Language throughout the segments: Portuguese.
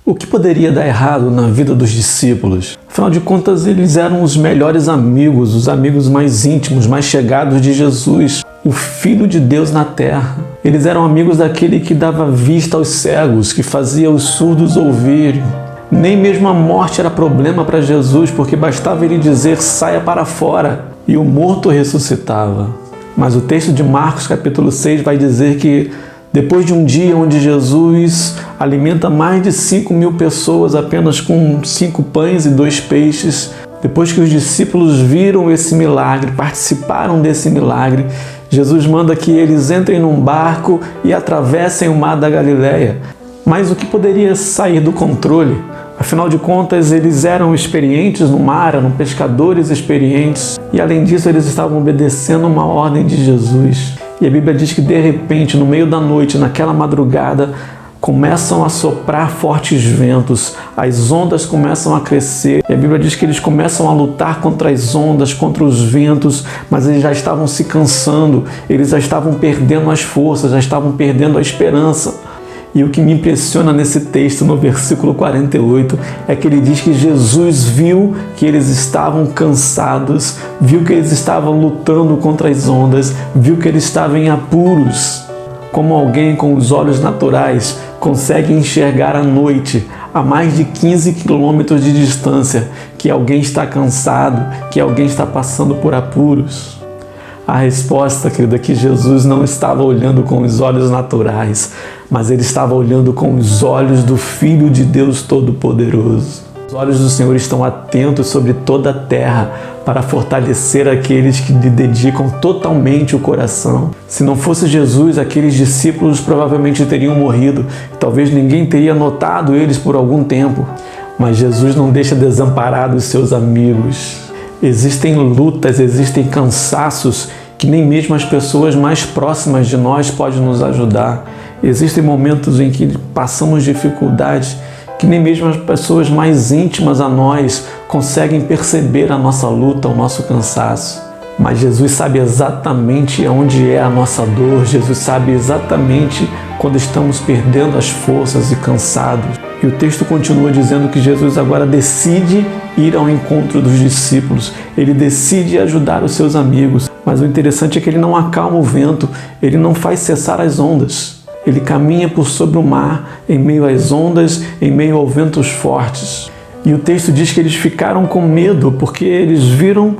O que poderia dar errado na vida dos discípulos? Afinal de contas, eles eram os melhores amigos, os amigos mais íntimos, mais chegados de Jesus, o Filho de Deus na terra. Eles eram amigos daquele que dava vista aos cegos, que fazia os surdos ouvirem. Nem mesmo a morte era problema para Jesus, porque bastava ele dizer: saia para fora, e o morto ressuscitava. Mas o texto de Marcos capítulo 6 vai dizer que depois de um dia onde Jesus alimenta mais de 5.000 pessoas apenas com 5 pães e 2 peixes, depois que os discípulos viram esse milagre, participaram desse milagre, Jesus manda que eles entrem num barco e atravessem o mar da Galileia. Mas o que poderia sair do controle? Afinal de contas, eles eram experientes no mar, eram pescadores experientes e, além disso, eles estavam obedecendo uma ordem de Jesus. E a Bíblia diz que, de repente, no meio da noite, naquela madrugada, começam a soprar fortes ventos, as ondas começam a crescer. E a Bíblia diz que eles começam a lutar contra as ondas, contra os ventos, mas eles já estavam se cansando, eles já estavam perdendo as forças, já estavam perdendo a esperança. E o que me impressiona nesse texto, no versículo 48, é que ele diz que Jesus viu que eles estavam cansados, viu que eles estavam lutando contra as ondas, viu que eles estavam em apuros. Como alguém com os olhos naturais consegue enxergar à noite, a mais de 15 quilômetros de distância, que alguém está cansado, que alguém está passando por apuros? A resposta, querida, é que Jesus não estava olhando com os olhos naturais, mas ele estava olhando com os olhos do Filho de Deus Todo-Poderoso. Os olhos do Senhor estão atentos sobre toda a terra para fortalecer aqueles que lhe dedicam totalmente o coração. Se não fosse Jesus, aqueles discípulos provavelmente teriam morrido. Talvez ninguém teria notado eles por algum tempo. Mas Jesus não deixa desamparados seus amigos. Existem lutas, existem cansaços que nem mesmo as pessoas mais próximas de nós podem nos ajudar. Existem momentos em que passamos dificuldades que nem mesmo as pessoas mais íntimas a nós conseguem perceber a nossa luta, o nosso cansaço. Mas Jesus sabe exatamente onde é a nossa dor, Jesus sabe exatamente quando estamos perdendo as forças e cansados. E o texto continua dizendo que Jesus agora decide ir ao encontro dos discípulos, ele decide ajudar os seus amigos. Mas o interessante é que ele não acalma o vento, ele não faz cessar as ondas. Ele caminha por sobre o mar, em meio às ondas, em meio a ventos fortes. E o texto diz que eles ficaram com medo, porque eles viram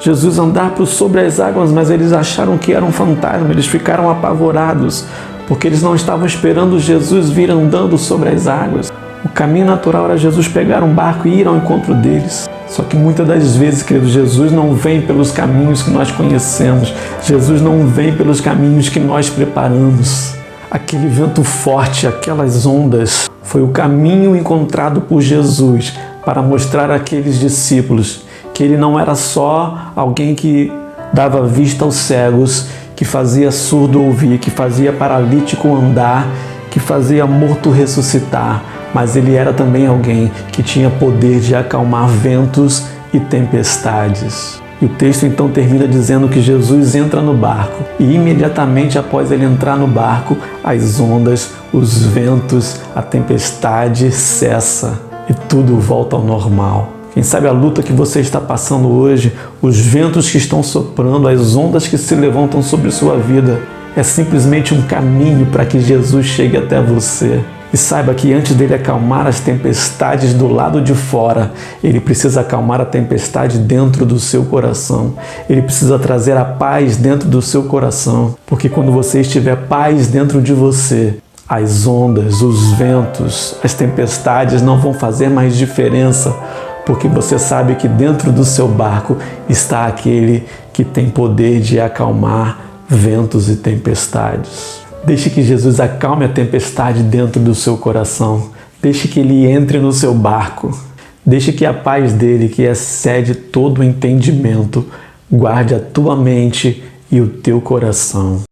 Jesus andar por sobre as águas, mas eles acharam que era um fantasma, eles ficaram apavorados, porque eles não estavam esperando Jesus vir andando sobre as águas. O caminho natural era Jesus pegar um barco e ir ao encontro deles. Só que muitas das vezes, querido, Jesus não vem pelos caminhos que nós conhecemos, Jesus não vem pelos caminhos que nós preparamos. Aquele vento forte, aquelas ondas, foi o caminho encontrado por Jesus para mostrar àqueles discípulos que ele não era só alguém que dava vista aos cegos, que fazia surdo ouvir, que fazia paralítico andar, que fazia morto ressuscitar, mas ele era também alguém que tinha poder de acalmar ventos e tempestades. E o texto então termina dizendo que Jesus entra no barco e imediatamente após ele entrar no barco, as ondas, os ventos, a tempestade cessa e tudo volta ao normal. Quem sabe a luta que você está passando hoje, os ventos que estão soprando, as ondas que se levantam sobre sua vida, é simplesmente um caminho para que Jesus chegue até você. E saiba que antes dele acalmar as tempestades do lado de fora, ele precisa acalmar a tempestade dentro do seu coração. Ele precisa trazer a paz dentro do seu coração. Porque quando você estiver paz dentro de você, as ondas, os ventos, as tempestades não vão fazer mais diferença. Porque você sabe que dentro do seu barco está aquele que tem poder de acalmar ventos e tempestades. Deixe que Jesus acalme a tempestade dentro do seu coração. Deixe que ele entre no seu barco. Deixe que a paz dele, que excede todo o entendimento, guarde a tua mente e o teu coração.